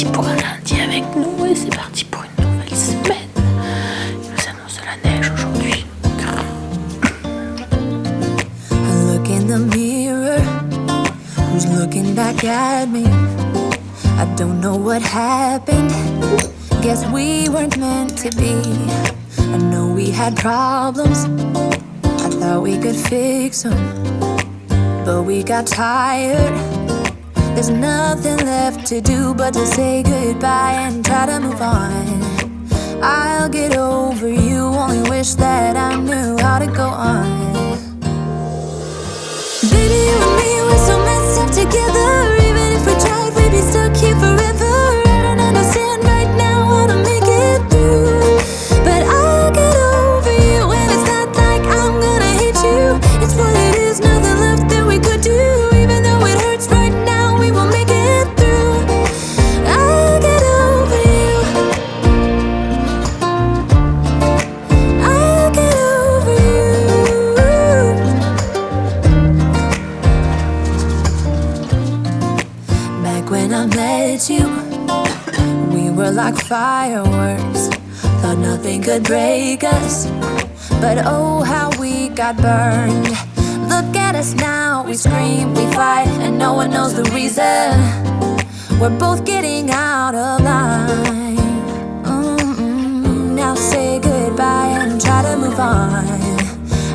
parti pour un lundi avec nous et c'est parti pour une nouvelle semaine. Il nous annonce de la neige aujourd'hui. I look in the mirror, who's looking back at me? I don't know what happened, guess we weren't meant to be. I know we had problems, I thought we could fix them, but we got tired. There's nothing left to do but to say goodbye and try to move on. I'll get over you, only wish that I knew how to go on. Baby, you and me, we're so messed up together. Even if we tried, we'd be stuck here forever. I don't understand right now how to make it through, but I'll get over you, and it's not like I'm gonna hate you. It's what it is, nothing left that we could do. Even though it hurts right now, we will make it through. I'll get over you. I'll get over you. Back when I met you, we were like fireworks. Thought nothing could break us, but oh how we got burned. Look at us now, we scream, we fight, and no one knows the reason. We're both getting out of line. Now say goodbye and try to move on.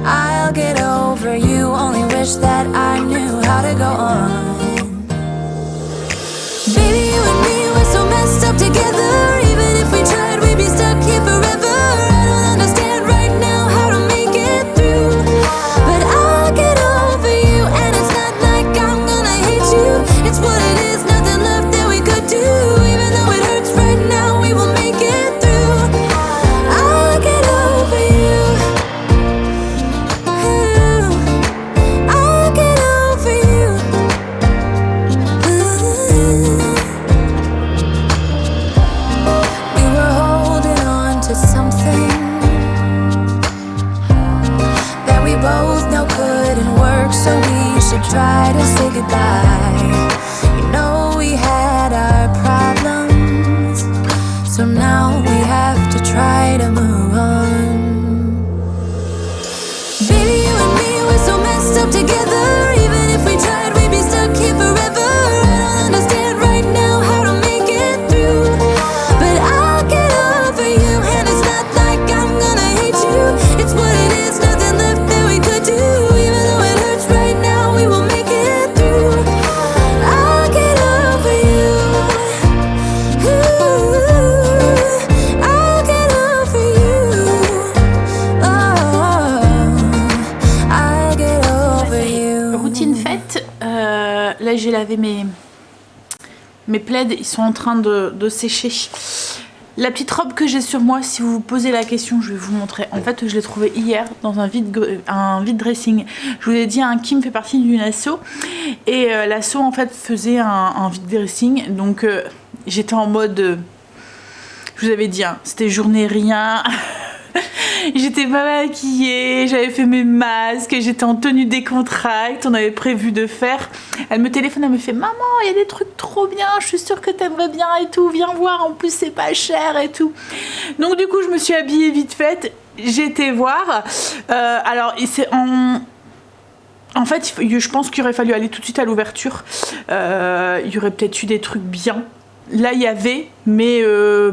I'll get over you, only wish that I knew how to go on. Baby, you and me, we're so messed up together. Even if we tried, we'd be stuck here forever. I don't understand right now how to make it through, but I'll get over you, and it's not like I'm gonna hate you. It's what it is, nothing left that we could do. Even though it hurts right now, we will make it through. I'll get over you. I'll get over you. We were holding on to something that we both know couldn't work, so we should try to say goodbye. You know we had our problems, so now we have to try to move on. Baby, you and me, we're so messed up together. Even if we tried, we'd be stuck here forever. I don't understand right now how to make it through, but I'll get over you, and it's not like I'm gonna hate you. It's what it is, nothing left that we could do. Even though it hurts right now, we will make it through. I'll get over you. I'll get over you. Oh, I'll get over you. Routine faite. Là j'ai lavé mes plaids, ils sont en train de sécher. La petite robe que j'ai sur moi, si vous vous posez la question, je vais vous montrer. En fait, je l'ai trouvée hier dans un vide dressing. Je vous ai dit, un Kim fait partie d'une asso. Et l'asso, en fait, faisait un vide dressing. Donc, j'étais en mode... je vous avais dit, hein, c'était journée rien. J'étais pas maquillée, j'avais fait mes masques, j'étais en tenue décontracte, on avait prévu de faire. Elle me téléphone, elle me fait « Maman, il y a des trucs trop bien, je suis sûre que t'aimerais bien et tout, viens voir, en plus c'est pas cher et tout. » Donc du coup, je me suis habillée vite faite, j'ai été voir. Alors, c'est en fait, je pense qu'il aurait fallu aller tout de suite à l'ouverture. Il y aurait peut-être eu des trucs bien. Là il y avait, mais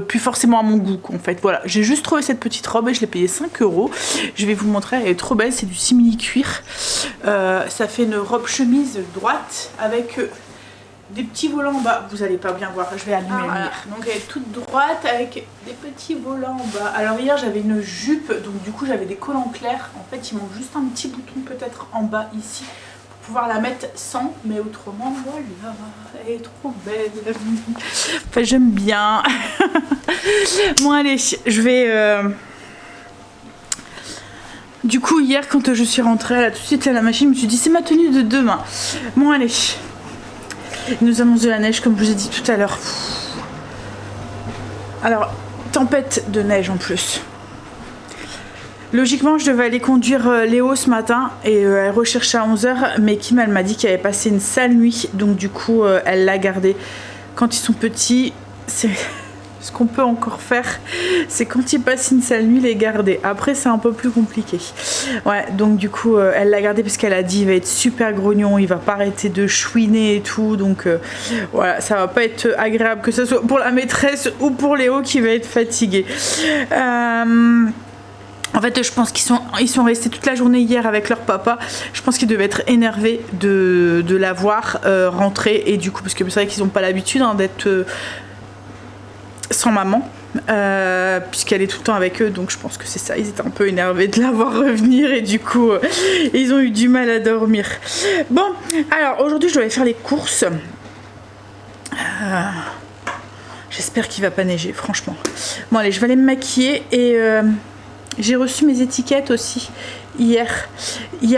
plus forcément à mon goût en fait. Voilà, j'ai juste trouvé cette petite robe et je l'ai payée 5 €. Je vais vous montrer, elle est trop belle, c'est du simili cuir. Ça fait une robe chemise droite avec des petits volants en bas. Vous allez pas bien voir, je vais allumer la lumière. Donc elle est toute droite avec des petits volants en bas. Alors hier j'avais une jupe, donc du coup j'avais des collants clairs. En fait il manque juste un petit bouton peut-être en bas ici, pouvoir la mettre sans, mais autrement voilà, elle est trop belle. Enfin j'aime bien. Bon allez, je vais du coup hier quand je suis rentrée là tout de suite à la machine, je me suis dit c'est ma tenue de demain. Bon allez, il nous annonce de la neige comme je vous ai dit tout à l'heure. Alors tempête de neige en plus. Logiquement, je devais aller conduire Léo ce matin et elle recherchait à 11 h, mais Kim, elle m'a dit qu'elle avait passé une sale nuit, donc du coup, elle l'a gardé. Quand ils sont petits, ce qu'on peut encore faire, c'est quand il passe une sale nuit, les garder. Après, c'est un peu plus compliqué. Ouais, donc du coup, elle l'a gardé parce qu'elle a dit il va être super grognon, il va pas arrêter de chouiner et tout. Donc voilà, ça va pas être agréable, que ce soit pour la maîtresse ou pour Léo qui va être fatigué. En fait, je pense qu'ils sont restés toute la journée hier avec leur papa. Je pense qu'ils devaient être énervés de la voir rentrer. Et du coup, parce que c'est vrai qu'ils n'ont pas l'habitude d'être sans maman. Puisqu'elle est tout le temps avec eux. Donc je pense que c'est ça. Ils étaient un peu énervés de la voir revenir. Et du coup, ils ont eu du mal à dormir. Bon, alors aujourd'hui, je dois aller faire les courses. J'espère qu'il va pas neiger, franchement. Bon, allez, je vais aller me maquiller et... j'ai reçu mes étiquettes aussi hier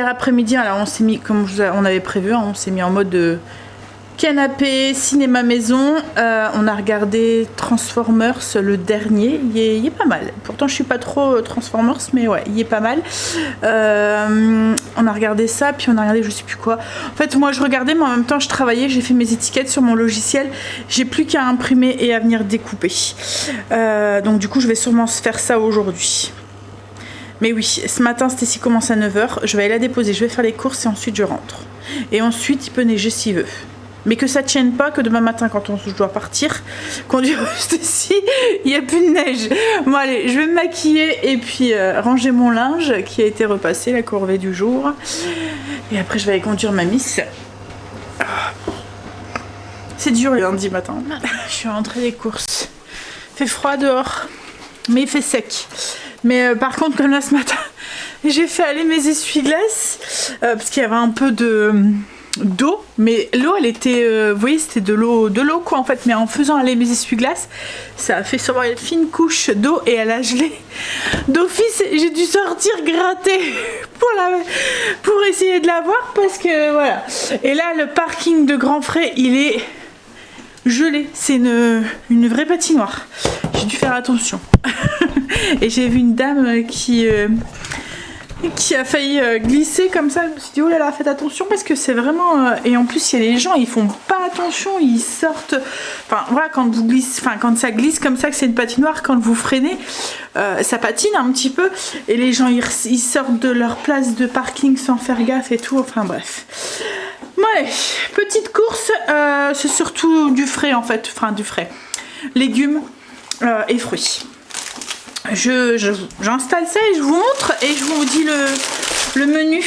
après-midi. Alors on s'est mis, comme on avait prévu, on s'est mis en mode canapé, cinéma maison. On a regardé Transformers, le dernier. Il est pas mal. Pourtant je suis pas trop Transformers, mais ouais, il est pas mal. On a regardé ça, puis on a regardé je sais plus quoi. En fait moi je regardais, mais en même temps je travaillais. J'ai fait mes étiquettes sur mon logiciel. J'ai plus qu'à imprimer et à venir découper. Donc du coup je vais sûrement faire ça aujourd'hui. Mais oui, ce matin, Stacy commence à 9h. Je vais aller la déposer, je vais faire les courses et ensuite je rentre. Et ensuite, il peut neiger s'il veut. Mais que ça tienne pas, que demain matin, quand je dois partir, qu'on dise Stacy, il n'y a plus de neige. Bon, allez, je vais me maquiller et puis ranger mon linge qui a été repassé, la corvée du jour. Et après, je vais aller conduire ma miss. C'est dur le lundi matin. Je suis rentrée des courses. Il fait froid dehors, mais il fait sec. Mais par contre, comme là ce matin, j'ai fait aller mes essuie-glaces parce qu'il y avait un peu d'eau, mais l'eau elle était, vous voyez, c'était de l'eau quoi en fait, mais en faisant aller mes essuie-glaces, ça a fait sur une fine couche d'eau et elle a gelé. D'office, j'ai dû sortir gratter pour essayer de la voir parce que voilà. Et là, le parking de Grand Frais, il est gelé, c'est une vraie patinoire. J'ai dû faire attention. Et j'ai vu une dame qui a failli glisser comme ça. Je me suis dit oh là là, faites attention parce que c'est vraiment et en plus il y a les gens, ils font pas attention, ils sortent. Enfin voilà, quand ça glisse comme ça, que c'est une patinoire, quand vous freinez, ça patine un petit peu et les gens ils sortent de leur place de parking sans faire gaffe et tout. Enfin bref. Ouais, petite course, c'est surtout du frais en fait, enfin du frais, légumes et fruits. J'installe ça et je vous montre et je vous dis le menu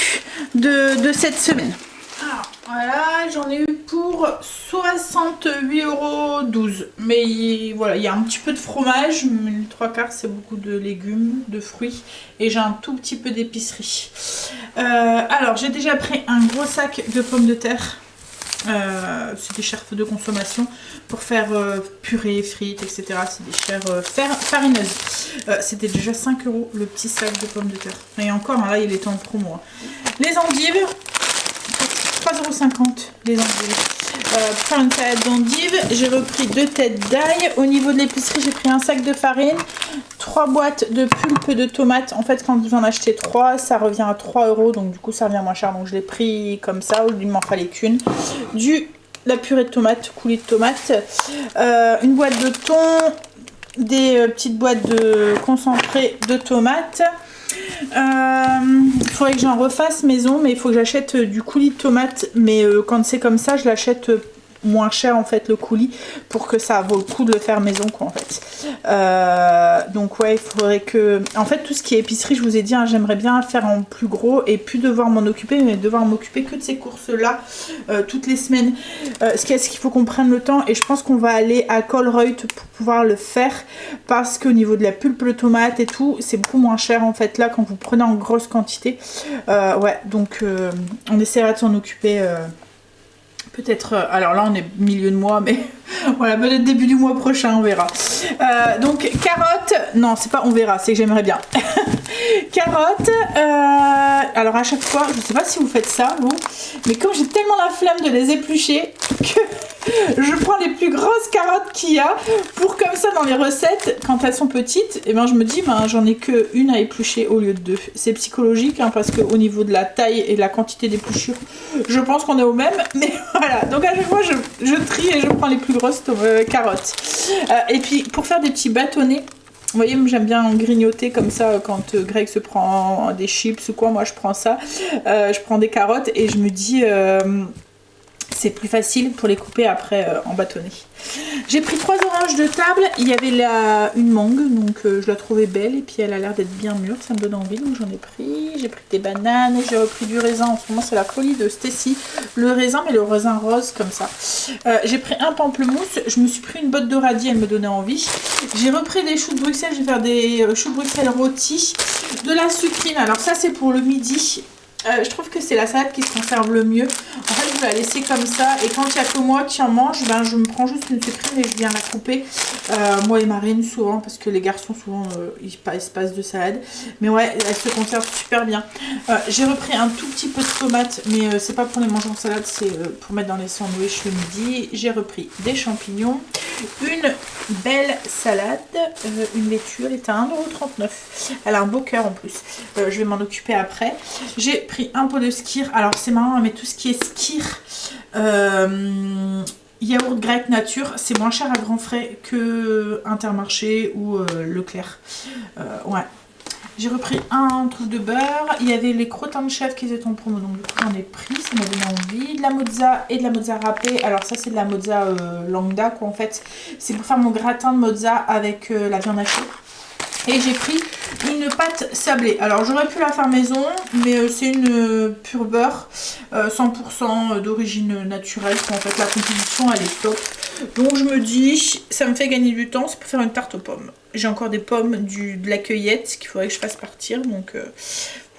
de cette semaine. Alors voilà, j'en ai eu pour 68,12 €. Mais voilà, il y a un petit peu de fromage, mais les 3/4 c'est beaucoup de légumes, de fruits et j'ai un tout petit peu d'épicerie. Alors j'ai déjà pris un gros sac de pommes de terre. C'est des chairs de consommation pour faire purée, frites, etc. C'est des chairs farineuses. C'était déjà 5 € le petit sac de pommes de terre. Et encore, là il était en promo. Les endives, 3,50 € les endives. Pour faire une salade d'endives, j'ai repris 2 têtes d'ail. Au niveau de l'épicerie, j'ai pris un sac de farine, 3 boîtes de pulpe de tomates. En fait, quand vous en achetez 3, ça revient à 3 €. Donc du coup, ça revient moins cher. Donc je l'ai pris comme ça. Il m'en fallait qu'une. La purée de tomates, coulis de tomates. Une boîte de thon. Des petites boîtes de concentré de tomates. Il faudrait que j'en refasse maison, mais il faut que j'achète du coulis de tomates. Mais quand c'est comme ça, je l'achète moins cher en fait, le coulis, pour que ça vaut le coup de le faire maison quoi en fait. Donc ouais, il faudrait que... En fait, tout ce qui est épicerie, je vous ai dit, hein, j'aimerais bien faire en plus gros et plus devoir m'en occuper, mais devoir m'occuper que de ces courses-là toutes les semaines. Ce qu'il faut qu'on prenne le temps, et je pense qu'on va aller à Colruyt pour pouvoir le faire, parce qu'au niveau de la pulpe de tomate et tout, c'est beaucoup moins cher en fait là quand vous prenez en grosse quantité. Ouais, donc on essaiera de s'en occuper. Peut-être, alors là on est milieu de mois, mais voilà, peut-être début du mois prochain, on verra. Donc carottes, non c'est pas on verra, c'est que j'aimerais bien. Carottes, alors à chaque fois, je sais pas si vous faites ça vous, mais comme j'ai tellement la flemme de les éplucher que Je prends les plus grosses carottes qu'il y a pour comme ça dans les recettes, quand elles sont petites, et ben je me dis j'en ai que une à éplucher au lieu de deux. C'est psychologique hein, parce qu'au niveau de la taille et de la quantité d'épluchures, je pense qu'on est au même, mais voilà. Donc à chaque fois je trie et je prends les plus grosses carottes. Et puis pour faire des petits bâtonnets, vous voyez, j'aime bien en grignoter comme ça quand Greg se prend des chips ou quoi, moi je prends ça. Je prends des carottes et je me dis c'est plus facile pour les couper après en bâtonnets. J'ai pris 3 oranges de table, il y avait une mangue, donc je la trouvais belle et puis elle a l'air d'être bien mûre, ça me donne envie, donc j'en ai pris. J'ai pris des bananes et j'ai repris du raisin, en ce moment c'est la folie de Stacy, le raisin mais le raisin rose comme ça. J'ai pris un pamplemousse, je me suis pris une botte de radis, elle me donnait envie. J'ai repris des choux de Bruxelles, je vais faire des choux de Bruxelles rôtis, de la sucrine, alors ça c'est pour le midi. Je trouve que c'est la salade qui se conserve le mieux. En fait, je vais la laisser comme ça. Et quand il n'y a que moi qui en mange, ben, je me prends juste une sucrine et je viens la couper. Moi et Marine, souvent, parce que les garçons, souvent, ils se passent de salade. Mais ouais, elle se conserve super bien. J'ai repris un tout petit peu de tomates, mais c'est pas pour les manger en salade, c'est pour mettre dans les sandwichs le midi. J'ai repris des champignons, une belle salade, une laitue, elle était à 1,39 €. Elle a un beau cœur en plus. Je vais m'en occuper après. J'ai pris un pot de skyr. Alors c'est marrant, mais tout ce qui est skyr, yaourt grec nature, c'est moins cher à grands frais que Intermarché ou Leclerc. Ouais. J'ai repris un truc de beurre. Il y avait les crottins de chèvre qui étaient en promo, donc du coup j'en ai pris, ça m'a donné envie. De la mozza et de la mozza râpée. Alors ça c'est de la mozza lambda quoi en fait. C'est pour faire mon gratin de mozza avec la viande hachée. Et j'ai pris une pâte sablée. Alors j'aurais pu la faire maison, mais c'est une pure beurre, 100% d'origine naturelle. En fait la composition elle est top. Donc je me dis, ça me fait gagner du temps, c'est pour faire une tarte aux pommes. J'ai encore des pommes, de la cueillette qu'il faudrait que je fasse partir. Donc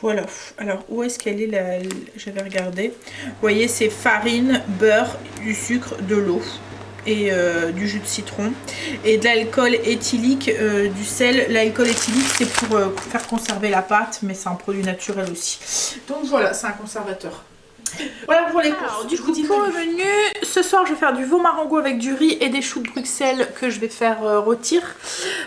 voilà. Alors où est-ce qu'elle est j'avais regardé. Vous voyez c'est farine, beurre, du sucre, de l'eau. Et du jus de citron et de l'alcool éthylique, du sel. L'alcool éthylique c'est pour faire conserver la pâte, mais c'est un produit naturel aussi. Donc voilà, c'est un conservateur. Voilà pour les courses. Alors, du coup pour le menu, ce soir je vais faire du veau marengo avec du riz et des choux de Bruxelles que je vais faire rôtir.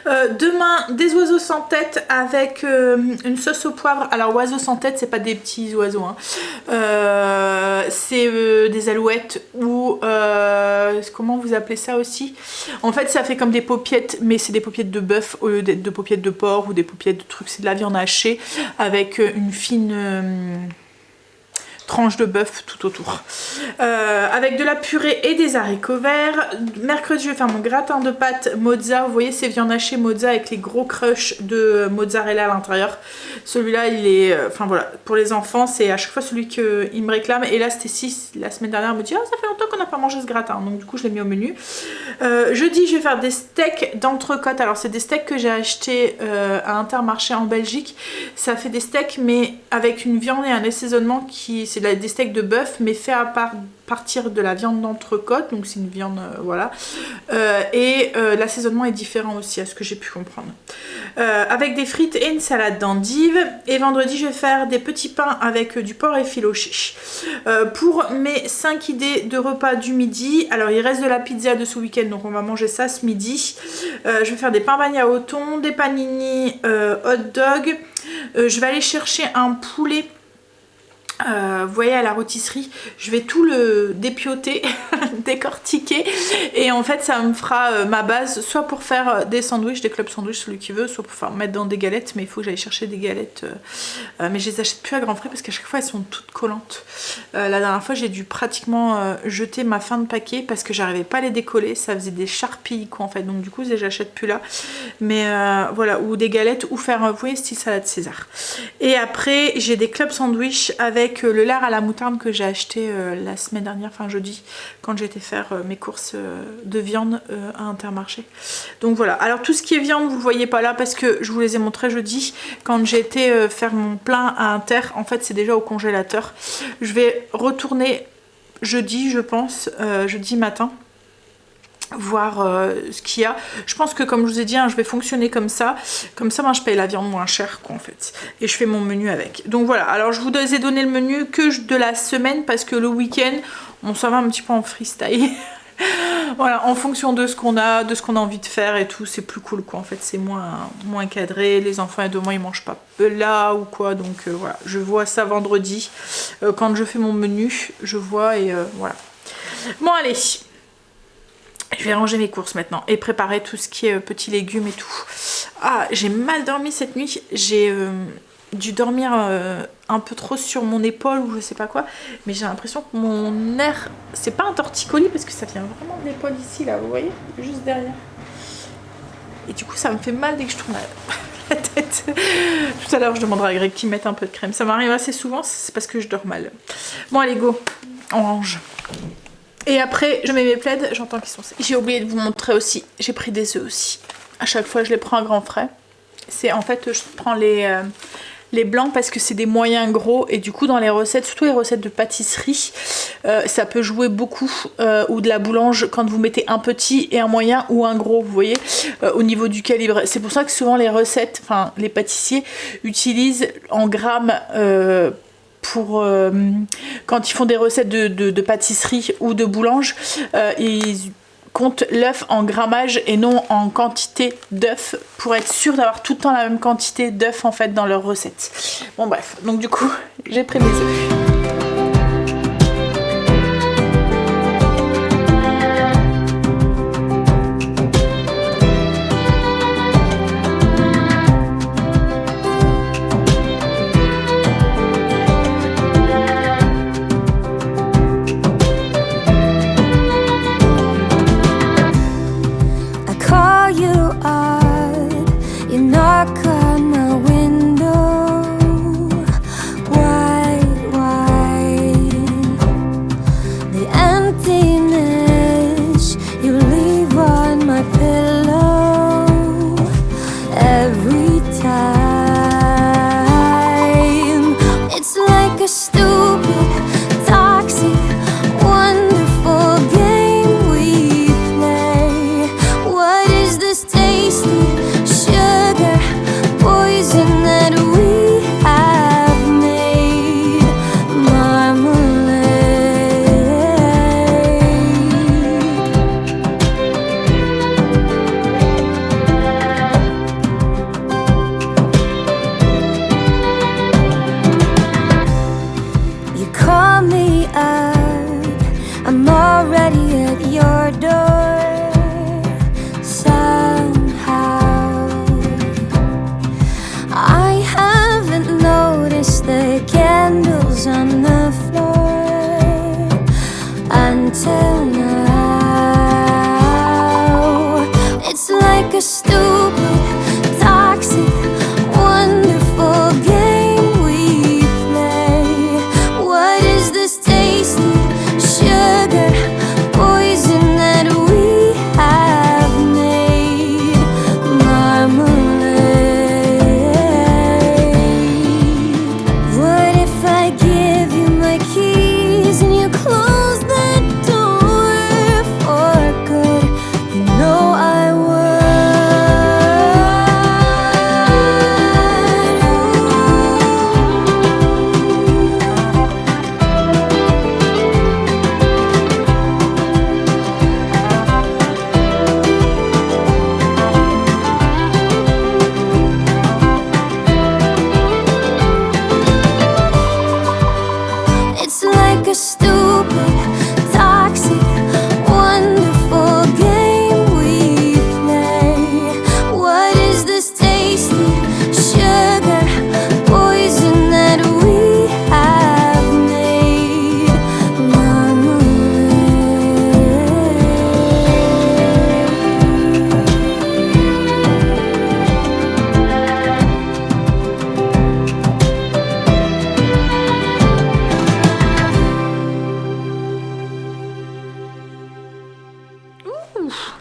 Demain des oiseaux sans tête avec une sauce au poivre. Alors oiseaux sans tête c'est pas des petits oiseaux hein. C'est des alouettes ou comment vous appelez ça aussi. En fait ça fait comme des paupiettes, mais c'est des paupiettes de bœuf au lieu d'être de paupiettes de porc ou des paupiettes de trucs. C'est de la viande hachée avec une fine tranche de bœuf tout autour, avec de la purée et des haricots verts. Mercredi je vais faire mon gratin de pâtes mozza. Vous voyez ces viandes hachées mozza avec les gros crushs de mozzarella à l'intérieur. Celui-là il est, enfin voilà, pour les enfants c'est à chaque fois celui qu'ils me réclament. Et là Stacy la semaine dernière me dit ça fait longtemps qu'on n'a pas mangé ce gratin, donc du coup je l'ai mis au menu. Jeudi je vais faire des steaks d'entrecôte. Alors c'est des steaks que j'ai acheté à Intermarché en Belgique. Ça fait des steaks mais avec une viande et un assaisonnement qui c'est des steaks de bœuf mais fait à partir de la viande d'entrecôte, donc c'est une viande voilà, et l'assaisonnement est différent aussi à ce que j'ai pu comprendre, avec des frites et une salade d'endives. Et vendredi je vais faire des petits pains avec du porc effiloché. Pour mes 5 idées de repas du midi, alors il reste de la pizza de ce week-end, donc on va manger ça ce midi. Je vais faire des pains bagna au thon, des panini hot dog. Je vais aller chercher un poulet. Vous voyez à la rôtisserie, je vais tout le dépioter, décortiquer, et en fait ça me fera ma base, soit pour faire des sandwichs, des club sandwich celui qui veut, soit pour mettre dans des galettes, mais il faut que j'aille chercher des galettes, mais je les achète plus à grands frais parce qu'à chaque fois elles sont toutes collantes. La dernière fois j'ai dû pratiquement jeter ma fin de paquet parce que j'arrivais pas à les décoller, ça faisait des charpilles quoi en fait, donc du coup j'achète plus là, mais voilà, ou des galettes ou faire, vous voyez, style salade César. Et après j'ai des club sandwich avec le lard à la moutarde que j'ai acheté la semaine dernière, enfin jeudi, quand j'étais faire mes courses de viande à Intermarché. Donc voilà, alors tout ce qui est viande vous le voyez pas là parce que je vous les ai montrés jeudi quand j'ai été faire mon plein à Inter. En fait c'est déjà au congélateur. Je vais retourner jeudi je pense, jeudi matin, voir ce qu'il y a. Je pense que comme je vous ai dit hein, je vais fonctionner comme ça moi je paye la viande moins cher quoi en fait, et je fais mon menu avec. Donc voilà, alors je vous ai donné le menu que de la semaine parce que le week-end on s'en va un petit peu en freestyle. Voilà, en fonction de ce qu'on a, de ce qu'on a envie de faire et tout, c'est plus cool quoi. En fait, c'est moins cadré. Les enfants, de moi, ils mangent pas là ou quoi. Donc voilà, je vois ça vendredi. Quand je fais mon menu, je vois et voilà. Bon, allez. Je vais ranger mes courses maintenant et préparer tout ce qui est petits légumes et tout. Ah, j'ai mal dormi cette nuit. J'ai dû dormir un peu trop sur mon épaule ou je sais pas quoi. Mais j'ai l'impression que mon nerf... C'est pas un torticolis parce que ça vient vraiment de l'épaule ici, là, vous voyez? Juste derrière. Et du coup, ça me fait mal dès que je tourne la tête. Tout à l'heure, je demanderai à Greg qu'il mette un peu de crème. Ça m'arrive assez souvent, c'est parce que je dors mal. Bon, allez, go. On range. Et après, je mets mes plaids, j'entends qu'ils sont... J'ai oublié de vous montrer aussi, j'ai pris des œufs aussi. À chaque fois, je les prends à grands frais. C'est en fait, je prends les blancs parce que c'est des moyens gros. Et du coup, dans les recettes, surtout les recettes de pâtisserie, ça peut jouer beaucoup. Ou de la boulange, quand vous mettez un petit et un moyen ou un gros, vous voyez, au niveau du calibre. C'est pour ça que souvent les recettes, enfin les pâtissiers utilisent en grammes... pour quand ils font des recettes de pâtisserie ou de boulange, ils comptent l'œuf en grammage et non en quantité d'œuf pour être sûr d'avoir tout le temps la même quantité d'œuf en fait dans leurs recettes. Bon bref, donc du coup j'ai pris mes œufs.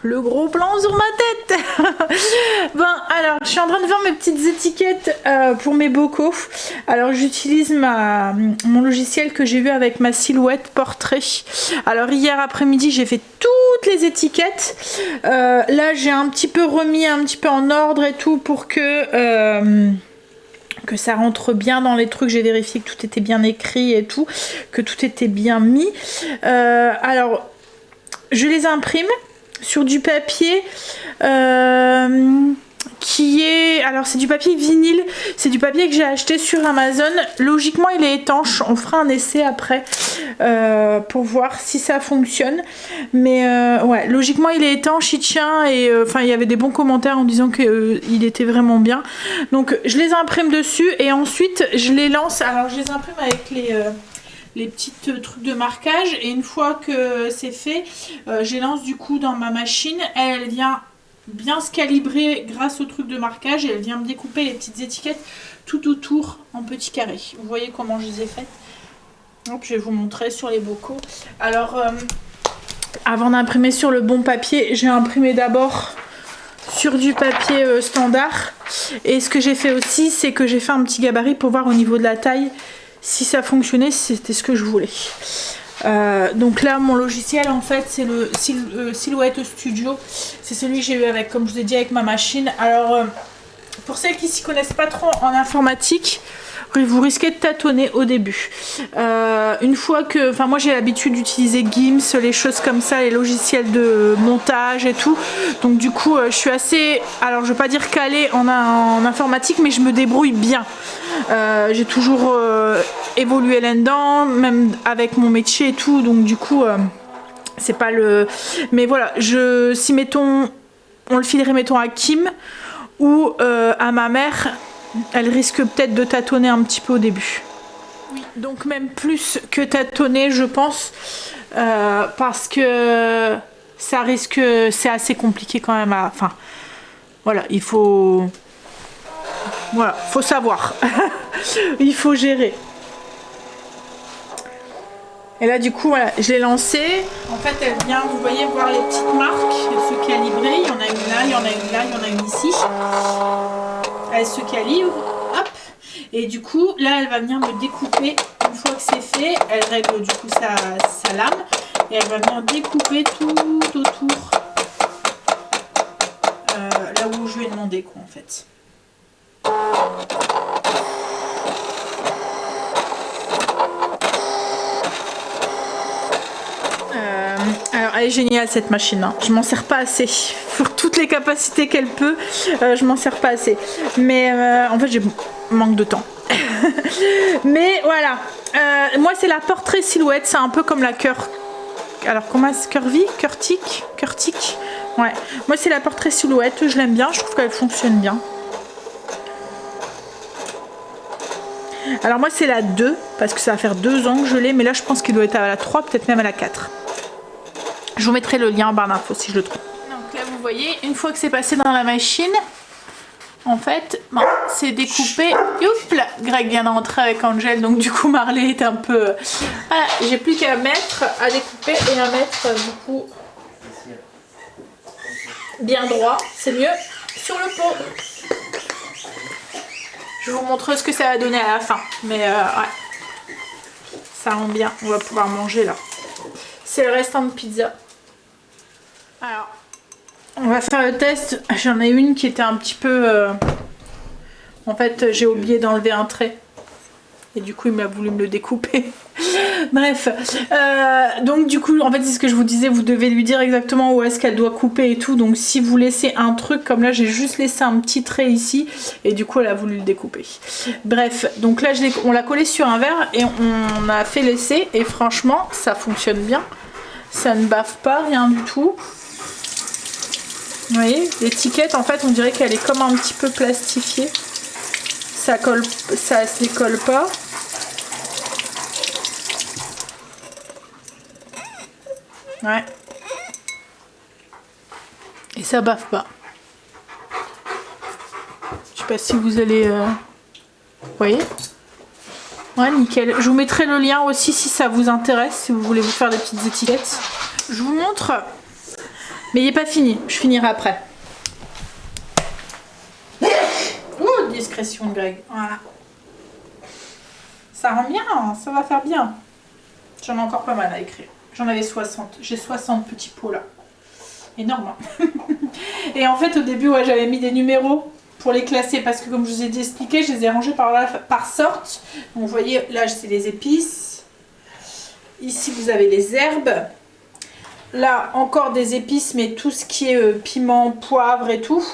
Le gros plan sur ma tête. Bon, alors, je suis en train de faire mes petites étiquettes pour mes bocaux. Alors, j'utilise mon logiciel que j'ai vu avec ma silhouette portrait. Alors, hier après-midi, j'ai fait toutes les étiquettes. Là, j'ai un petit peu remis un petit peu en ordre et tout pour que ça rentre bien dans les trucs. J'ai vérifié que tout était bien écrit et tout, que tout était bien mis. Alors... je les imprime sur du papier qui est... Alors c'est du papier vinyle, c'est du papier que j'ai acheté sur Amazon. Logiquement il est étanche, on fera un essai après pour voir si ça fonctionne. Mais ouais, logiquement il est étanche, il tient et enfin il y avait des bons commentaires en disant qu'il était vraiment bien. Donc je les imprime dessus et ensuite je les lance. Alors je les imprime avec les petits trucs de marquage et une fois que c'est fait, je les lance du coup dans ma machine. Elle vient bien se calibrer grâce au truc de marquage et elle vient me découper les petites étiquettes tout autour en petits carrés. Vous voyez comment je les ai faites. Hop, je vais vous montrer sur les bocaux. Alors avant d'imprimer sur le bon papier, j'ai imprimé d'abord sur du papier standard et ce que j'ai fait aussi c'est que j'ai fait un petit gabarit pour voir au niveau de la taille si ça fonctionnait, si c'était ce que je voulais. Donc là mon logiciel en fait c'est le Silhouette Studio, c'est celui que j'ai eu avec, comme je vous ai dit, avec ma machine. Alors pour celles qui s'y connaissent pas trop en informatique, vous risquez de tâtonner au début. Une fois que, enfin moi j'ai l'habitude d'utiliser Gims, les choses comme ça, les logiciels de montage et tout, donc du coup je suis assez, alors je vais pas dire calée en informatique, mais je me débrouille bien. J'ai toujours évolué là-dedans, même avec mon métier et tout, donc du coup c'est pas le... Mais voilà, si mettons, on le filerait mettons à Kim ou à ma mère, elle risque peut-être de tâtonner un petit peu au début. Oui, donc même plus que tâtonner je pense, parce que ça risque, c'est assez compliqué quand même à... Enfin, voilà, il faut... Voilà, faut savoir. Il faut gérer. Et là du coup voilà, je l'ai lancée. En fait elle vient, vous voyez, voir les petites marques, elle se calibrer. Il y en a une là, il y en a une là, il y en a une ici. Elle se calibre, hop. Et du coup là elle va venir me découper. Une fois que c'est fait, elle règle du coup sa lame. Et elle va venir découper tout autour. Là où je lui ai demandé quoi en fait. Alors elle est géniale cette machine, hein. Je m'en sers pas assez pour toutes les capacités qu'elle peut, je m'en sers pas assez, mais en fait j'ai manque de temps. Mais voilà, moi c'est la portrait silhouette, c'est un peu comme la cœur, alors comment c'est, curvy, curtic, ouais, moi c'est la portrait silhouette, je l'aime bien, je trouve qu'elle fonctionne bien. Alors moi c'est la 2 parce que ça va faire 2 ans que je l'ai, mais là je pense qu'il doit être à la 3, peut-être même à la 4. Je vous mettrai le lien en barre d'infos si je le trouve. Donc là vous voyez, une fois que c'est passé dans la machine, en fait, bon, c'est découpé. Oups là, Greg vient d'entrer avec Angel, donc du coup Marley est un peu... Voilà, j'ai plus qu'à mettre, à découper et à mettre du coup bien droit, c'est mieux, sur le pot. Je vous montre ce que ça va donner à la fin, mais ouais, ça rend bien, on va pouvoir manger là. C'est le restant de pizza. Alors, on va faire le test. J'en ai une qui était un petit peu... En fait, j'ai oublié d'enlever un trait. Et du coup, il m'a voulu me le découper. Bref. Donc du coup, en fait, c'est ce que je vous disais. Vous devez lui dire exactement où est-ce qu'elle doit couper et tout. Donc si vous laissez un truc, comme là, j'ai juste laissé un petit trait ici. Et du coup, elle a voulu le découper. Bref. Donc là, on l'a collé sur un verre et on a fait l'essai. Et franchement, ça fonctionne bien. Ça ne bave pas, rien du tout. Vous voyez, l'étiquette, en fait, on dirait qu'elle est comme un petit peu plastifiée. Ça colle, ça se décolle pas. Ouais. Et ça bave pas. Je sais pas si vous allez... Vous voyez ? Ouais, nickel. Je vous mettrai le lien aussi si ça vous intéresse, si vous voulez vous faire des petites étiquettes. Je vous montre, mais il n'est pas fini. Je finirai après. Ouh, discrétion de Greg. Voilà. Ça rend bien, ça va faire bien. J'en ai encore pas mal à écrire. J'en avais 60. J'ai 60 petits pots là. Énorme. Hein. Et en fait, au début, ouais, j'avais mis des numéros pour les classer parce que comme je vous ai expliqué, je les ai rangés par sorte. Donc vous voyez, là c'est les épices. Ici vous avez les herbes. là encore des épices, mais tout ce qui est piment, poivre et tout.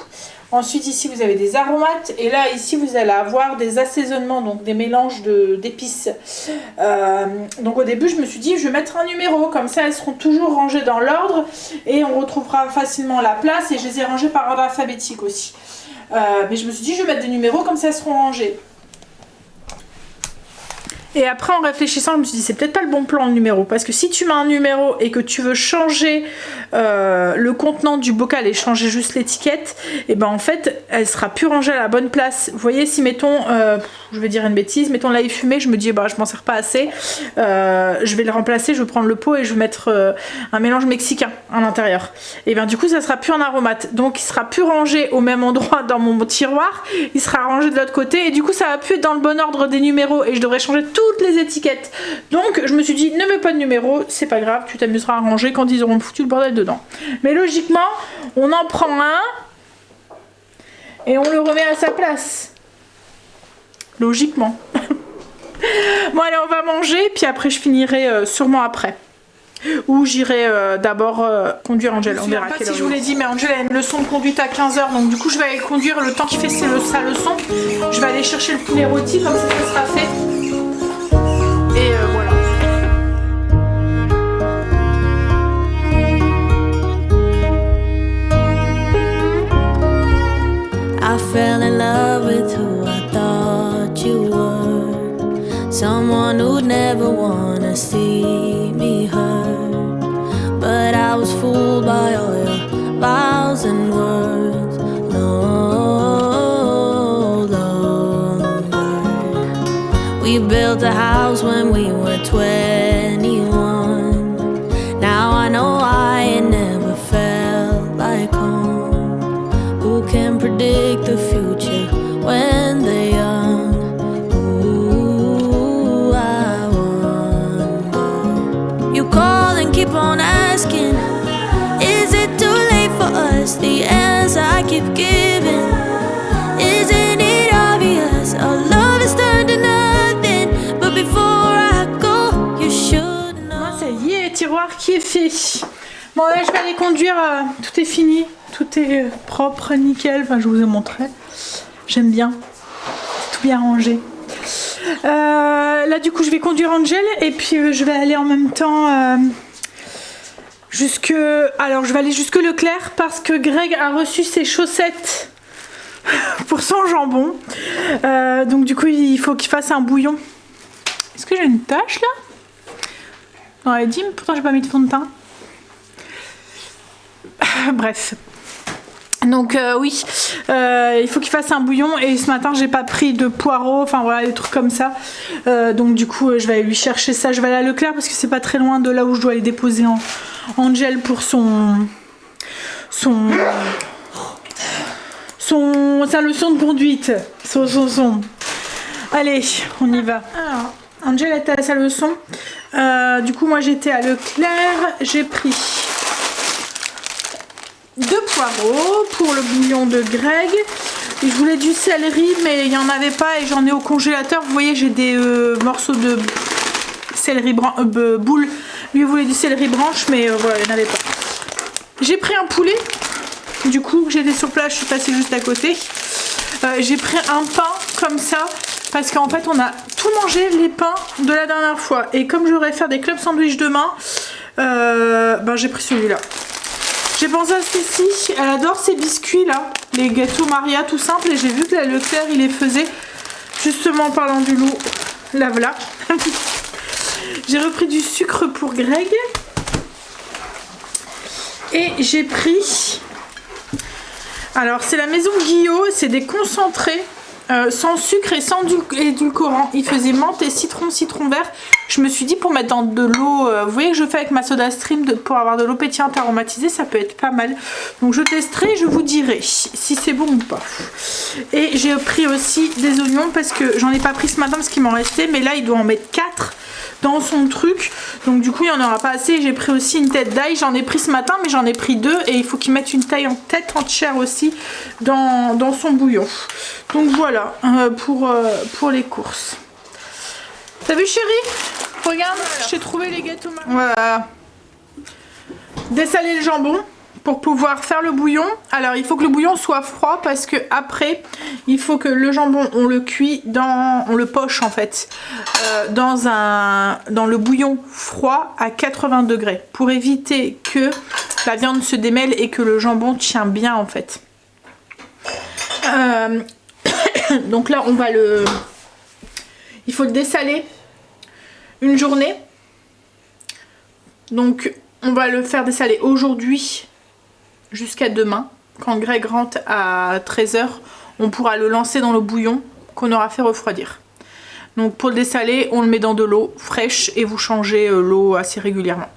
Ensuite ici vous avez des aromates et là ici vous allez avoir des assaisonnements, donc des mélanges d'épices. Donc au début je me suis dit je vais mettre un numéro, comme ça elles seront toujours rangées dans l'ordre et on retrouvera facilement la place, et je les ai rangées par ordre alphabétique aussi. Mais je me suis dit je vais mettre des numéros, comme ça elles seront rangées. Et après en réfléchissant je me suis dit c'est peut-être pas le bon plan le numéro, parce que si tu mets un numéro et que tu veux changer le contenant du bocal et changer juste l'étiquette, et ben en fait elle sera plus rangée à la bonne place. Vous voyez, si mettons je vais dire une bêtise, mettons l'ail fumé, je me dis bah je m'en sers pas assez, je vais le remplacer, je vais prendre le pot et je vais mettre un mélange mexicain à l'intérieur, et ben du coup ça sera plus en aromate, donc il sera plus rangé au même endroit dans mon tiroir, il sera rangé de l'autre côté et du coup ça va plus être dans le bon ordre des numéros et je devrais changer toutes les étiquettes. Donc je me suis dit ne mets pas de numéro, c'est pas grave, tu t'amuseras à ranger quand ils auront foutu le bordel dedans. Mais logiquement on en prend un et on le remet à sa place, logiquement. Bon allez, on va manger puis après je finirai sûrement après, ou j'irai d'abord conduire Angel. On verra quelle heure. Si je vous l'ai dit, mais Angel a une leçon de conduite à 15 h, donc du coup je vais aller conduire le temps qu'il fait sa leçon. Je vais aller chercher le poulet rôti, comme ça sera fait. Et voilà. I fell in love with who I thought you were. Someone who'd never wanna see me hurt. But I was fooled by all your vows and words. No longer. We built a house when we were 21. Now I know I ain't never felt like home. Who can predict the future when they're young? Ooh, I wonder. You call and keep on asking, is it too late for us? The answer I keep giving, isn't it obvious? Our love is turned to nothing. But before I go, you should know. Ça y est, tiroir qui est fait. Bon là je vais aller conduire, tout est fini, tout est propre, nickel, enfin je vous ai montré. J'aime bien, tout bien rangé. Là du coup je vais conduire Angel et puis je vais aller en même temps alors je vais aller jusque Leclerc parce que Greg a reçu ses chaussettes pour son jambon. Donc du coup il faut qu'il fasse un bouillon. Est-ce que j'ai une tache là? Non, elle dit, pourtant j'ai pas mis de fond de teint. Bref. Donc oui, il faut qu'il fasse un bouillon et ce matin j'ai pas pris de poireaux, enfin voilà des trucs comme ça. Donc du coup je vais aller lui chercher ça, je vais aller à Leclerc parce que c'est pas très loin de là où je dois aller déposer Angel pour sa leçon de conduite. Allez, on y va. Alors, Angel était à sa leçon. Du coup moi j'étais à Leclerc, j'ai pris 2 poireaux pour le bouillon de Greg. Je voulais du céleri mais il n'y en avait pas et j'en ai au congélateur. Vous voyez j'ai des morceaux de céleri boule. Lui voulait du céleri branche mais voilà il n'y en avait pas. J'ai pris un poulet. Du coup j'étais sur place, je suis passée juste à côté. J'ai pris un pain comme ça parce qu'en fait on a tout mangé les pains de la dernière fois et comme je voudrais faire des clubs sandwich demain, j'ai pris celui-là. J'ai pensé à Stécie, elle adore ces biscuits là, les gâteaux Maria tout simple, et j'ai vu que la Leclerc il les faisait, justement en parlant du loup, là voilà. J'ai repris du sucre pour Greg et j'ai pris, alors c'est la maison Guillot, c'est des concentrés sans sucre et sans édulcorant. Il faisait menthe et citron vert. Je me suis dit pour mettre dans de l'eau, vous voyez que je fais avec ma soda stream pour avoir de l'eau pétillante aromatisée, ça peut être pas mal. Donc je testerai et je vous dirai si c'est bon ou pas. Et j'ai pris aussi des oignons parce que j'en ai pas pris ce matin parce qu'il m'en restait, mais là il doit en mettre 4 dans son truc, donc du coup il n'y en aura pas assez. J'ai pris aussi une tête d'ail, j'en ai pris ce matin mais j'en ai pris 2 et il faut qu'il mette une tête entière aussi dans son bouillon. Donc voilà pour les courses. T'as vu chérie? Regarde, je t'ai trouvé les gâteaux. Voilà. dessaler le jambon pour pouvoir faire le bouillon. Alors il faut que le bouillon soit froid parce que après il faut que le jambon on le cuit on le poche en fait dans le bouillon froid à 80 degrés pour éviter que la viande se démêle et que le jambon tient bien en fait. Donc là il faut le dessaler une journée. Donc on va le faire dessaler aujourd'hui jusqu'à demain. Quand Greg rentre à 13 h, on pourra le lancer dans le bouillon qu'on aura fait refroidir. Donc pour le dessaler, on le met dans de l'eau fraîche et vous changez l'eau assez régulièrement.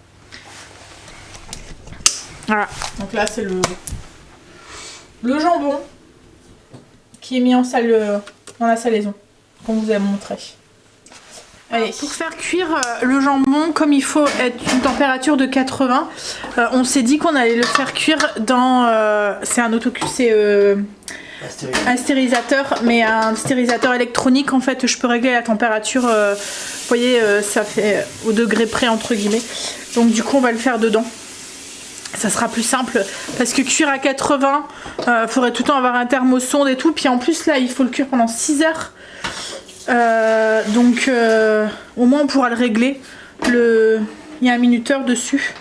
Voilà, donc là c'est le jambon qui est mis en dans la salaison, comme vous avez montré. Allez, pour faire cuire le jambon, comme il faut être une température de 80, on s'est dit qu'on allait le faire cuire dans... c'est un un stérilisateur, mais un stérilisateur électronique. En fait, je peux régler la température, vous voyez, ça fait au degré près entre guillemets. Donc du coup, on va le faire dedans. Ça sera plus simple parce que cuire à 80, faudrait tout le temps avoir un thermosonde et tout. Puis en plus là, il faut le cuire pendant 6 heures. Donc au moins on pourra le régler. Il y a un minuteur dessus,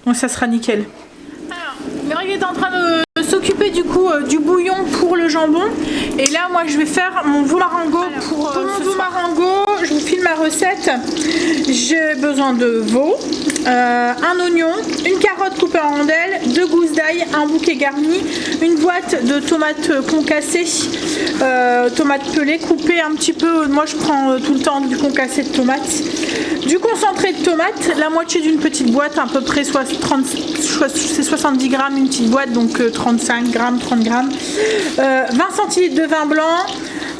donc ça sera nickel. Alors, Greg est en train de s'occuper du coup du bouillon pour le jambon. Et là moi je vais faire mon veau marengo. Pour mon veau marengo, je vous filme ma recette. J'ai besoin de veau, un oignon, une carotte coupée en rondelles, 2 gousses d'ail, un bouquet garni, une boîte de tomates concassées, tomates pelées coupées un petit peu. Moi je prends tout le temps du concassé de tomates, du concentré de tomates, la moitié d'une petite boîte, à peu près c'est 70 grammes une petite boîte, donc 35 grammes, 30 grammes, 20 centilitres de vin blanc,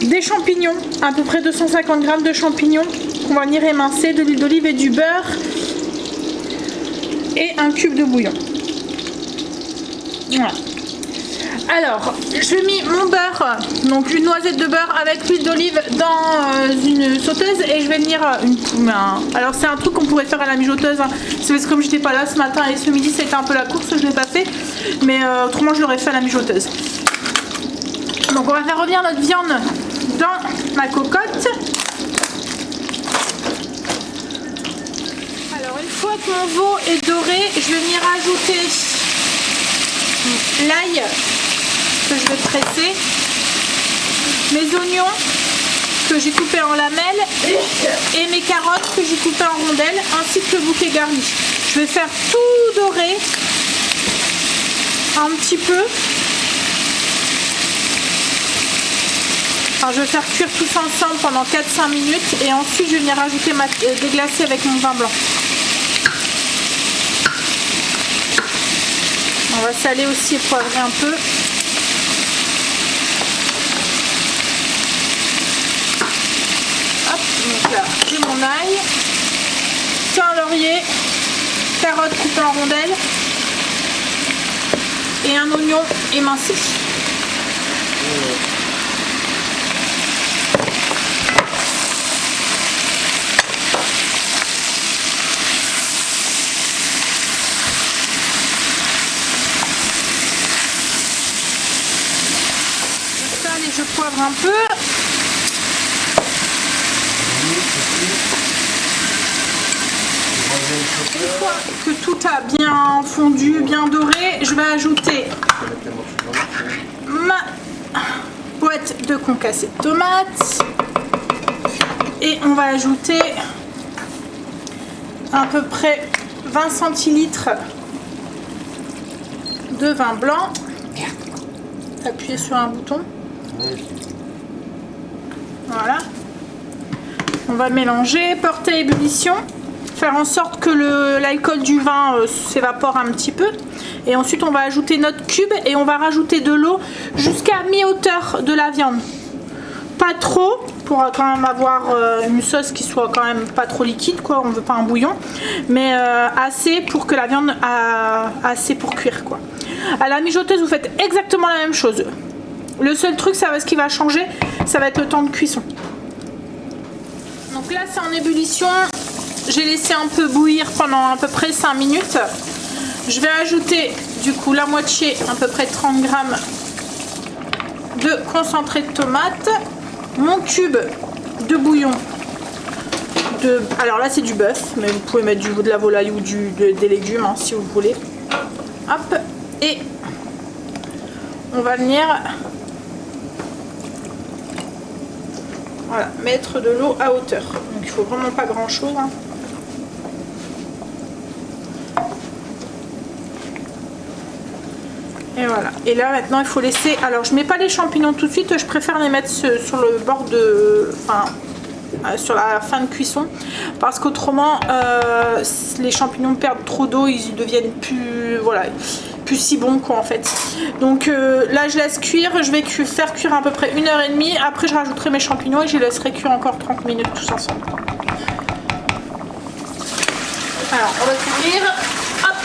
des champignons, à peu près 250 grammes de champignons qu'on va venir émincer, de l'huile d'olive et du beurre et un cube de bouillon. Voilà. Alors, je mis mon beurre, donc une noisette de beurre avec l'huile d'olive dans une sauteuse et je vais venir alors c'est un truc qu'on pourrait faire à la mijoteuse, hein. C'est parce que comme j'étais pas là ce matin et ce midi c'était un peu la course, je l'ai pas fait, mais autrement je l'aurais fait à la mijoteuse. Donc on va faire revenir notre viande dans ma cocotte. Alors une fois que mon veau est doré, je vais venir ajouter l'ail que je vais presser, mes oignons que j'ai coupés en lamelles et mes carottes que j'ai coupées en rondelles, ainsi que le bouquet garni. Je vais faire tout dorer un petit peu. Alors je vais faire cuire tous ensemble pendant 4-5 minutes et ensuite je vais venir rajouter déglacer avec mon vin blanc. On va saler aussi et poivrer un peu. Hop, donc là j'ai mon ail, thym laurier, carottes coupées en rondelles et un oignon émincé. Je poivre un peu. Une fois que tout a bien fondu, bien doré, je vais ajouter ma boîte de concassé de tomates et on va ajouter à peu près 20 centilitres de vin blanc. Appuyez sur un bouton. Voilà. On va mélanger, porter à ébullition, faire en sorte que l'alcool du vin s'évapore un petit peu. Et ensuite on va ajouter notre cube et on va rajouter de l'eau jusqu'à mi-hauteur de la viande. Pas trop, pour quand même avoir une sauce qui soit quand même pas trop liquide, quoi. On veut pas un bouillon, mais assez pour que la viande a assez pour cuire, quoi. À la mijoteuse, vous faites exactement la même chose. Le seul truc, ce qui va changer, ça va être le temps de cuisson. Donc là, c'est en ébullition. J'ai laissé un peu bouillir pendant à peu près 5 minutes. Je vais ajouter du coup la moitié, à peu près 30 grammes de concentré de tomate, mon cube de bouillon. Alors là c'est du bœuf, mais vous pouvez mettre de la volaille ou des légumes hein, si vous voulez. Hop, et on va venir voilà, mettre de l'eau à hauteur. Donc il faut vraiment pas grand chose. Hein. Et voilà. Et là maintenant il faut laisser. Alors je mets pas les champignons tout de suite, je préfère les mettre sur le bord de. Enfin, sur la fin de cuisson parce qu'autrement les champignons perdent trop d'eau, ils deviennent plus si bons quoi en fait. Donc là je laisse cuire, je vais faire cuire à peu près 1h30, après je rajouterai mes champignons et je les laisserai cuire encore 30 minutes tous ensemble. Alors on va couvrir, hop,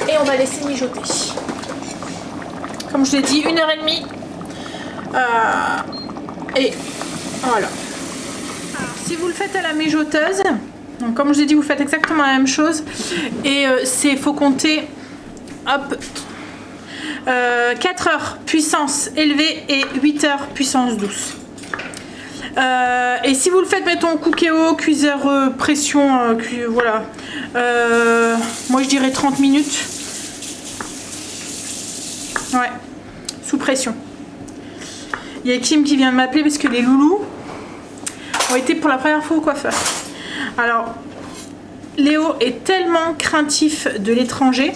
et on va laisser mijoter. Comme je l'ai dit, 1h30. Et voilà. Alors, si vous le faites à la mijoteuse, donc comme je l'ai dit, vous faites exactement la même chose. Et faut compter hop, 4 heures puissance élevée et 8 heures puissance douce. Et si vous le faites, mettons cookéo, cuiseur pression, voilà. Moi je dirais 30 minutes. Ouais, sous pression. Il y a Kim qui vient de m'appeler parce que les loulous ont été pour la première fois au coiffeur. Alors, Léo est tellement craintif de l'étranger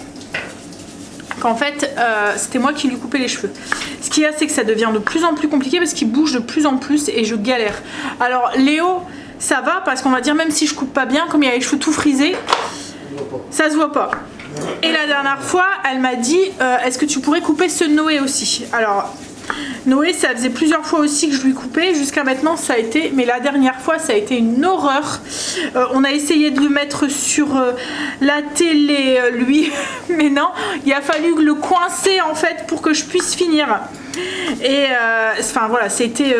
qu'en fait, c'était moi qui lui coupais les cheveux. Ce qu'il y a, c'est que ça devient de plus en plus compliqué parce qu'il bouge de plus en plus et je galère. Alors, Léo, ça va parce qu'on va dire, même si je coupe pas bien, comme il a les cheveux tout frisés, ça se voit pas. Et la dernière fois, elle m'a dit, est-ce que tu pourrais couper ce Noé aussi? Alors, Noé, ça faisait plusieurs fois aussi que je lui coupais, jusqu'à maintenant ça a été, mais la dernière fois ça a été une horreur. On a essayé de le mettre sur la télé, lui, mais non, il a fallu le coincer en fait pour que je puisse finir. Et enfin voilà, c'était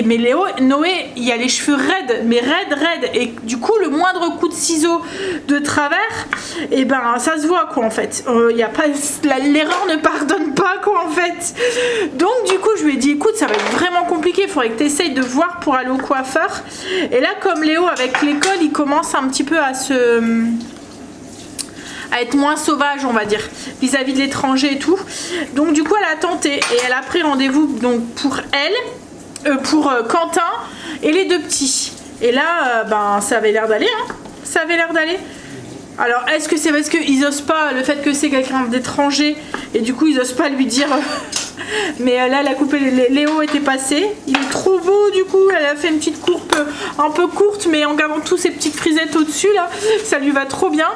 mais Noé, il y a les cheveux raides, mais raides, et du coup le moindre coup de ciseau de travers, et ben ça se voit quoi en fait. Il y a pas l'erreur ne pardonne pas quoi en fait. Donc du coup je lui ai dit écoute, ça va être vraiment compliqué, il faudrait que tu essayes de voir pour aller au coiffeur. Et là comme Léo avec l'école, il commence un petit peu à être moins sauvage on va dire vis-à-vis de l'étranger et tout, donc du coup elle a tenté et elle a pris rendez-vous donc pour elle, pour Quentin et les deux petits, et là ben ça avait l'air d'aller hein. Ça avait l'air d'aller. Alors est-ce que c'est parce qu'ils osent pas, le fait que c'est quelqu'un d'étranger et du coup ils osent pas lui dire mais là la coupe Léo était passé, il est trop beau, du coup elle a fait une petite coupe un peu courte mais en gardant tous ces petites frisettes au dessus là, ça lui va trop bien.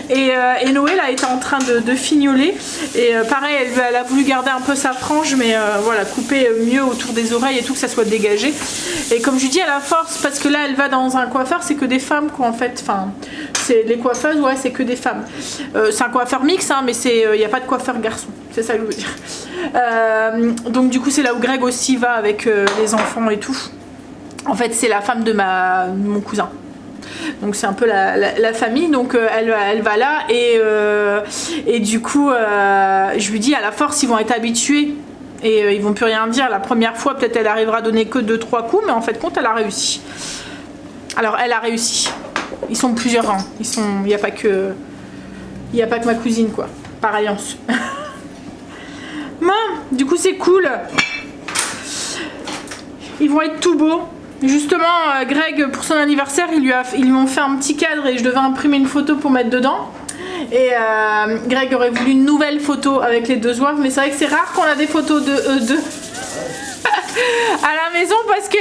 Et Noé là était en train de fignoler et pareil elle a voulu garder un peu sa frange mais voilà, couper mieux autour des oreilles et tout, que ça soit dégagé. Et comme je dis à la force, parce que là elle va dans un coiffeur, c'est que des femmes quoi en fait, enfin c'est les coiffeuses, ouais c'est que des femmes. C'est un coiffeur mix hein, mais il n'y a pas de coiffeur garçon, c'est ça que je veux dire. Donc du coup c'est là où Greg aussi va avec les enfants et tout. En fait c'est la femme de mon cousin. Donc c'est un peu la famille, donc elle va là et du coup je lui dis à la force ils vont être habitués et ils vont plus rien dire. La première fois peut-être elle arrivera à donner que 2-3 coups, mais en fait compte elle a réussi. Alors elle a réussi. Ils sont plusieurs hein. Il n'y a pas que ma cousine quoi, par alliance. Du coup c'est cool, ils vont être tout beaux. Justement Greg pour son anniversaire ils lui ont fait un petit cadre et je devais imprimer une photo pour mettre dedans. Et Greg aurait voulu une nouvelle photo avec les deux zouaves, mais c'est vrai que c'est rare qu'on a des photos de eux deux à la maison parce que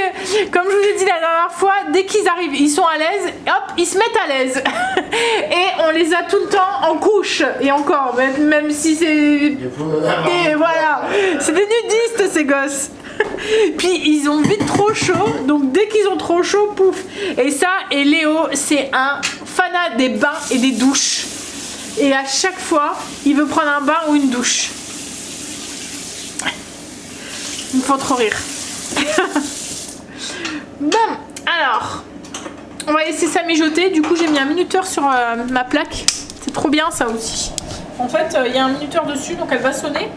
comme je vous ai dit la dernière fois, dès qu'ils arrivent ils sont à l'aise, hop ils se mettent à l'aise et on les a tout le temps en couche et encore même si c'est et voilà, c'est des nudistes ces gosses. Puis ils ont vite trop chaud, donc dès qu'ils ont trop chaud, pouf. Et ça, et Léo c'est un fanat des bains et des douches et à chaque fois il veut prendre un bain ou une douche. Il me faut trop rire. Bon, alors, On va laisser ça mijoter. Du coup, j'ai mis un minuteur sur ma plaque. C'est trop bien ça aussi. En fait, il y a un minuteur dessus, donc elle va sonner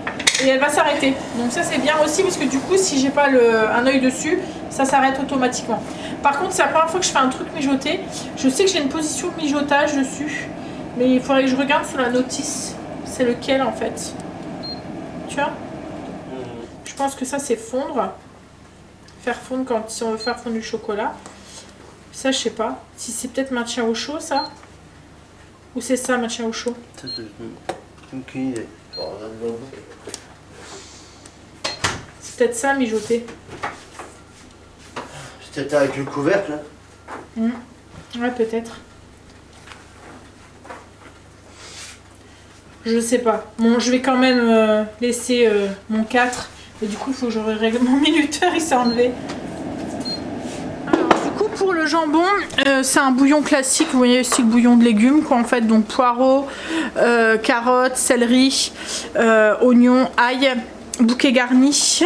et elle va s'arrêter. Donc ça, c'est bien aussi parce que du coup, si j'ai pas un œil dessus, ça s'arrête automatiquement. Par contre, c'est la première fois que je fais un truc mijoté. Je sais que j'ai une position de mijotage dessus, mais il faudrait que je regarde sur la notice. C'est lequel en fait? Tu vois? Je pense que ça, c'est fondre. Faire fondre si on veut faire fondre du chocolat. Ça, je sais pas. Si c'est peut-être maintien au chaud, ça. Ou c'est ça, maintien au chaud? Ça, c'est une idée. C'est peut-être ça, mijoter. C'est peut-être avec le couvercle, là. Ouais, peut-être. Je sais pas. Bon, je vais quand même laisser mon 4. Et du coup, il faut que je règle mon minuteur, il s'est enlevé. Pour le jambon, c'est un bouillon classique, vous voyez, style bouillon de légumes quoi en fait, donc poireaux, carottes, céleri, oignons, ail, bouquet garni,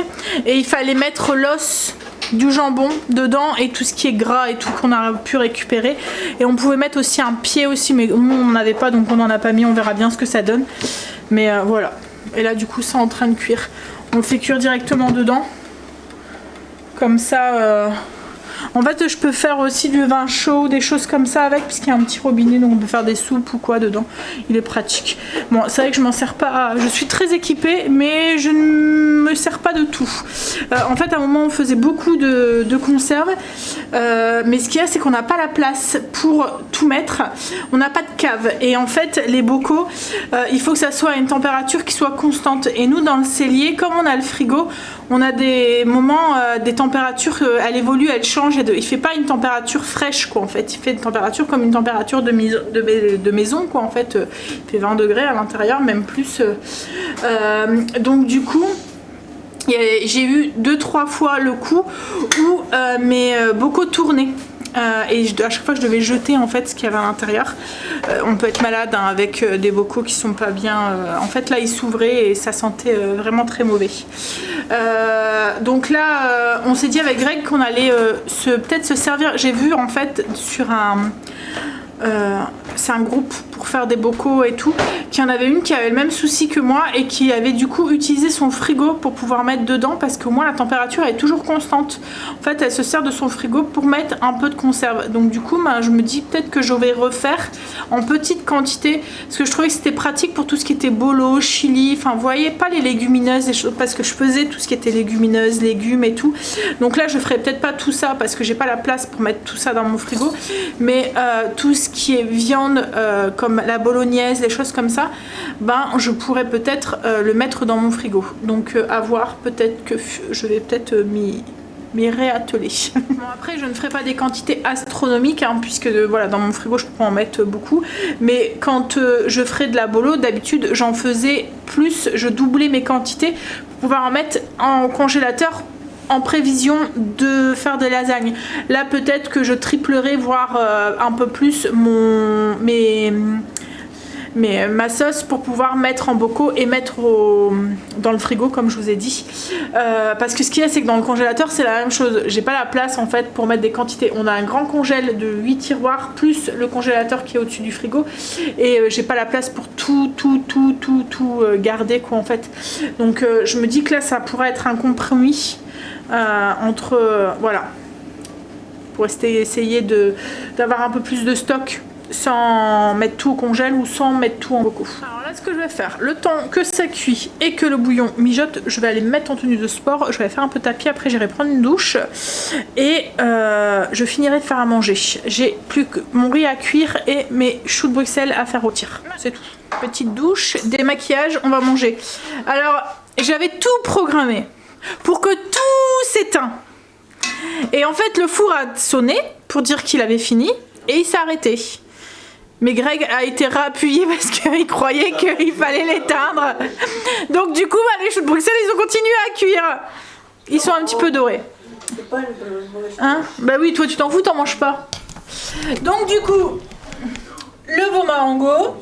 et il fallait mettre l'os du jambon dedans et tout ce qui est gras et tout qu'on a pu récupérer, et on pouvait mettre aussi un pied aussi, mais nous on n'en avait pas donc on n'en a pas mis, on verra bien ce que ça donne, mais voilà. Et là du coup c'est en train de cuire, on le fait cuire directement dedans comme ça. En fait, je peux faire aussi du vin chaud, des choses comme ça avec, puisqu'il y a un petit robinet, donc on peut faire des soupes ou quoi dedans. Il est pratique. Bon, c'est vrai que je m'en sers pas. Je suis très équipée, mais je ne me sers pas de tout. En fait, à un moment, on faisait beaucoup de conserves, mais ce qu'il y a, c'est qu'on n'a pas la place pour tout mettre. On n'a pas de cave, et en fait, les bocaux, il faut que ça soit à une température qui soit constante. Et nous, dans le cellier, comme on a le frigo, on a des moments, des températures, elle évolue, elle change. Il fait pas une température fraîche quoi en fait, il fait une température comme une température de maison quoi en fait, il fait 20 degrés à l'intérieur, même plus. Donc du coup j'ai eu 2-3 fois le coup où mes bocaux tournaient. Et à chaque fois je devais jeter en fait ce qu'il y avait à l'intérieur. On peut être malade hein, avec des bocaux qui sont pas bien. En fait là ils s'ouvraient et ça sentait vraiment très mauvais. Donc là on s'est dit avec Greg qu'on allait peut-être se servir. J'ai vu en fait sur un... c'est un groupe pour faire des bocaux et tout, qu'il y en avait une qui avait le même souci que moi et qui avait du coup utilisé son frigo pour pouvoir mettre dedans, parce qu'au moins la température est toujours constante. En fait elle se sert de son frigo pour mettre un peu de conserve, donc du coup je me dis peut-être que je vais refaire en petite quantité, parce que je trouvais que c'était pratique pour tout ce qui était bolo, chili, enfin vous voyez, pas les légumineuses, les choses, parce que je faisais tout ce qui était légumineuses, légumes et tout, donc là je ferai peut-être pas tout ça parce que j'ai pas la place pour mettre tout ça dans mon frigo, mais tout ce qui est viande comme la bolognaise, les choses comme ça, ben je pourrais peut-être le mettre dans mon frigo. Donc à voir, peut-être que je vais peut-être m'y réatteler. Bon, après je ne ferai pas des quantités astronomiques hein, puisque voilà, dans mon frigo je peux en mettre beaucoup, mais quand je ferai de la bolo, d'habitude j'en faisais plus, je doublais mes quantités pour pouvoir en mettre en congélateur en prévision de faire des lasagnes. Là peut-être que je triplerai, voire un peu plus ma sauce pour pouvoir mettre en bocaux et mettre dans le frigo comme je vous ai dit, parce que ce qu'il y a c'est que dans le congélateur c'est la même chose, j'ai pas la place en fait pour mettre des quantités. On a un grand congèle de 8 tiroirs plus le congélateur qui est au-dessus du frigo, et j'ai pas la place pour tout garder quoi en fait. Donc je me dis que là ça pourrait être un compromis entre voilà, pour essayer d'avoir un peu plus de stock sans mettre tout au congèle ou sans mettre tout en bocaux. Alors là ce que je vais faire, le temps que ça cuit et que le bouillon mijote, je vais aller me mettre en tenue de sport, je vais faire un peu tapis, après j'irai prendre une douche et je finirai de faire à manger. J'ai plus que mon riz à cuire et mes choux de Bruxelles à faire rôtir, c'est tout. Petite douche, démaquillage, on va manger. Alors j'avais tout programmé pour que tout s'éteint. Et en fait le four a sonné pour dire qu'il avait fini et il s'est arrêté. Mais Greg a été réappuyé parce qu'il croyait qu'il fallait l'éteindre. Donc du coup les choux de Bruxelles ils ont continué à cuire. Ils sont un petit peu dorés. Hein? Bah oui, toi tu t'en fous, t'en manges pas. Donc du coup le veau marengo,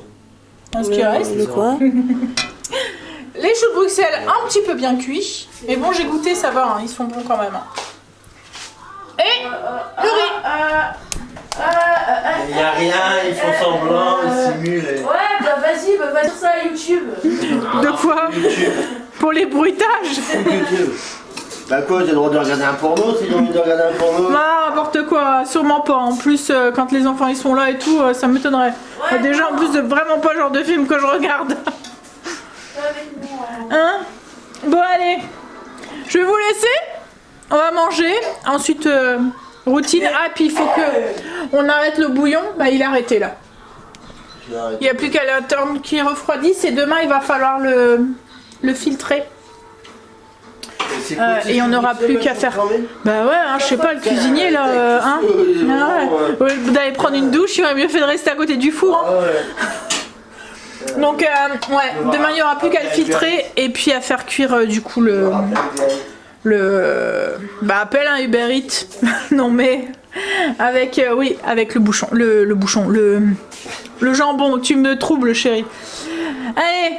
ce qui reste. Le quoi? Les choux de Bruxelles un petit peu bien cuits. Mais bon, j'ai goûté, ça va, hein, ils sont bons quand même. Et le riz. Il n'y a rien, ils font semblant, ils simulent. Ouais, bah vas-y, va dire ça à YouTube. De quoi? YouTube. Pour les bruitages. YouTube. Bah quoi, j'ai le droit de regarder un porno si j'ai envie de regarder un porno? N'importe quoi, sûrement pas. En plus, quand les enfants ils sont là et tout, ça m'étonnerait. Déjà, en plus, de vraiment pas le genre de film que je regarde. Hein? Bon, allez. Je vais vous laisser. On va manger. Ensuite, routine. Ah, puis il faut que on arrête le bouillon. Bah, il est arrêté là. Il n'y a plus qu'à l'attendre qu'il refroidisse. Et demain, il va falloir le filtrer. Et on n'aura plus qu'à faire. Bah ouais, hein, je sais pas, le cuisinier là. Hein, ouais. D'aller prendre une douche, il aurait mieux fait de rester à côté du four. Hein. Donc, ouais, demain il n'y aura plus qu'à le filtrer et puis à faire cuire du coup bah, appelle un Uber Eats. Non, mais. Avec, oui, avec le bouchon. Le jambon, tu me troubles, chérie. Allez,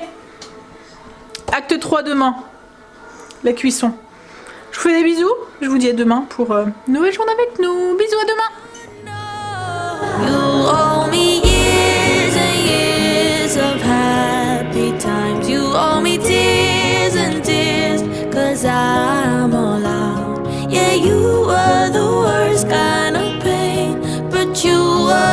acte 3 demain. La cuisson. Je vous fais des bisous. Je vous dis à demain pour une nouvelle journée avec nous. Bisous, à demain. You owe me years and years of happy times. You owe me tears and tears, 'cause I'm all out. Yeah, you were the worst kind of pain, but you were